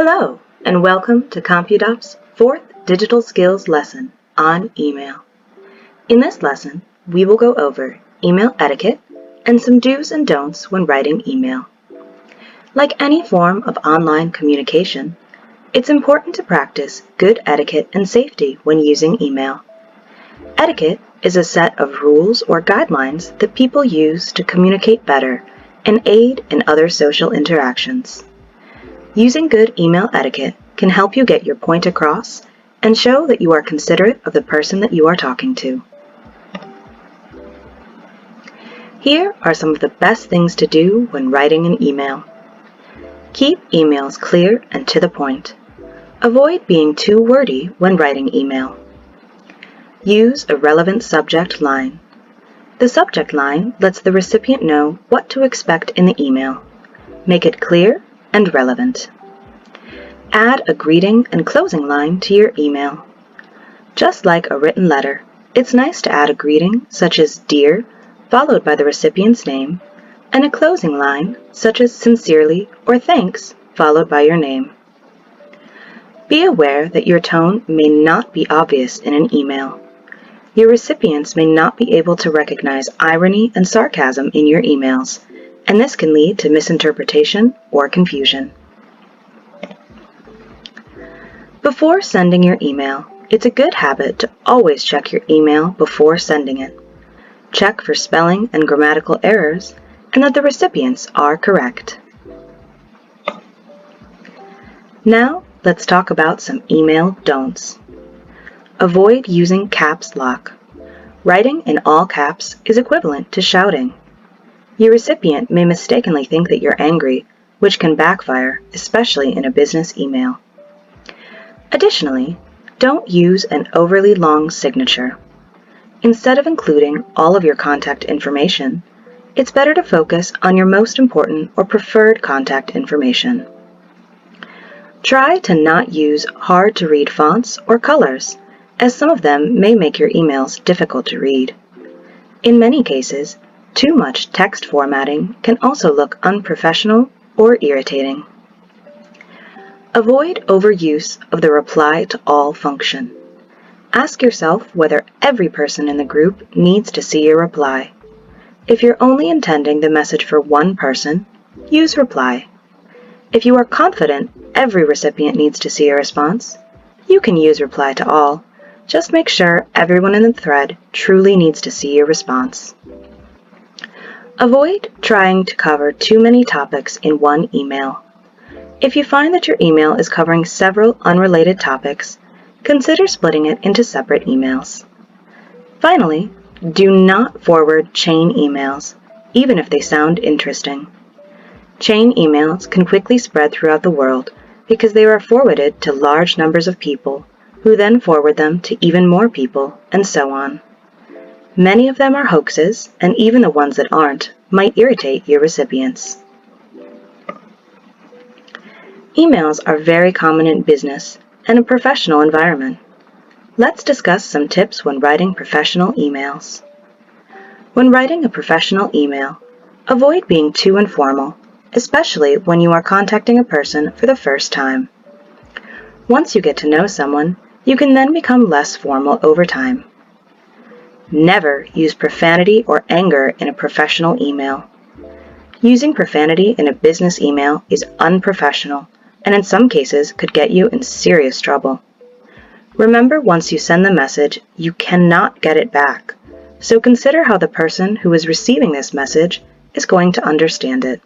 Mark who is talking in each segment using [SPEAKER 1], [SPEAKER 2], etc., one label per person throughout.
[SPEAKER 1] Hello, and welcome to CompuDop's fourth digital skills lesson on email. In this lesson, we will go over email etiquette and some do's and don'ts when writing email. Like any form of online communication, it's important to practice good etiquette and safety when using email. Etiquette is a set of rules or guidelines that people use to communicate better and aid in other social interactions. Using good email etiquette can help you get your point across and show that you are considerate of the person that you are talking to. Here are some of the best things to do when writing an email. Keep emails clear and to the point. Avoid being too wordy when writing email. Use a relevant subject line. The subject line lets the recipient know what to expect in the email. Make it clear and relevant. Add a greeting and closing line to your email. Just like a written letter, it's nice to add a greeting such as "Dear," followed by the recipient's name, and a closing line such as "Sincerely" or "Thanks," followed by your name. Be aware that your tone may not be obvious in an email. Your recipients may not be able to recognize irony and sarcasm in your emails, and this can lead to misinterpretation or confusion. Before sending your email, it's a good habit to always check your email before sending it. Check for spelling and grammatical errors and that the recipients are correct. Now, let's talk about some email don'ts. Avoid using caps lock. Writing in all caps is equivalent to shouting. Your recipient may mistakenly think that you're angry, which can backfire, especially in a business email. Additionally, don't use an overly long signature. Instead of including all of your contact information, it's better to focus on your most important or preferred contact information. Try to not use hard-to-read fonts or colors, as some of them may make your emails difficult to read. In many cases, too much text formatting can also look unprofessional or irritating. Avoid overuse of the reply to all function. Ask yourself whether every person in the group needs to see your reply. If you're only intending the message for one person, use reply. If you are confident every recipient needs to see your response, you can use reply to all. Just make sure everyone in the thread truly needs to see your response. Avoid trying to cover too many topics in one email. If you find that your email is covering several unrelated topics, consider splitting it into separate emails. Finally, do not forward chain emails, even if they sound interesting. Chain emails can quickly spread throughout the world because they are forwarded to large numbers of people, who then forward them to even more people, and so on. Many of them are hoaxes, and even the ones that aren't might irritate your recipients. Emails are very common in business and a professional environment. Let's discuss some tips when writing professional emails. When writing a professional email, avoid being too informal, especially when you are contacting a person for the first time. Once you get to know someone, you can then become less formal over time. Never use profanity or anger in a professional email. Using profanity in a business email is unprofessional and in some cases could get you in serious trouble. Remember, once you send the message, you cannot get it back, so consider how the person who is receiving this message is going to understand it.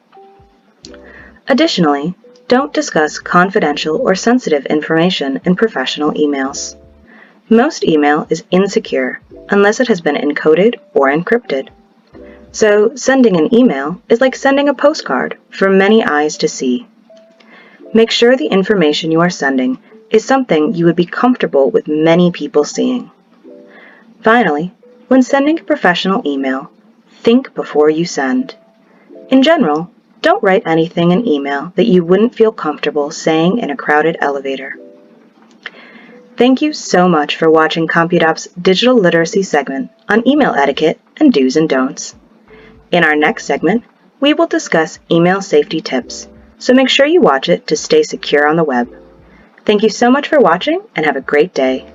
[SPEAKER 1] Additionally, don't discuss confidential or sensitive information in professional emails. Most email is insecure unless it has been encoded or encrypted. So, sending an email is like sending a postcard for many eyes to see. Make sure the information you are sending is something you would be comfortable with many people seeing. Finally, when sending a professional email, think before you send. In general, don't write anything in email that you wouldn't feel comfortable saying in a crowded elevator. Thank you so much for watching CompuDop's digital literacy segment on email etiquette and do's and don'ts. In our next segment, we will discuss email safety tips, so make sure you watch it to stay secure on the web. Thank you so much for watching and have a great day.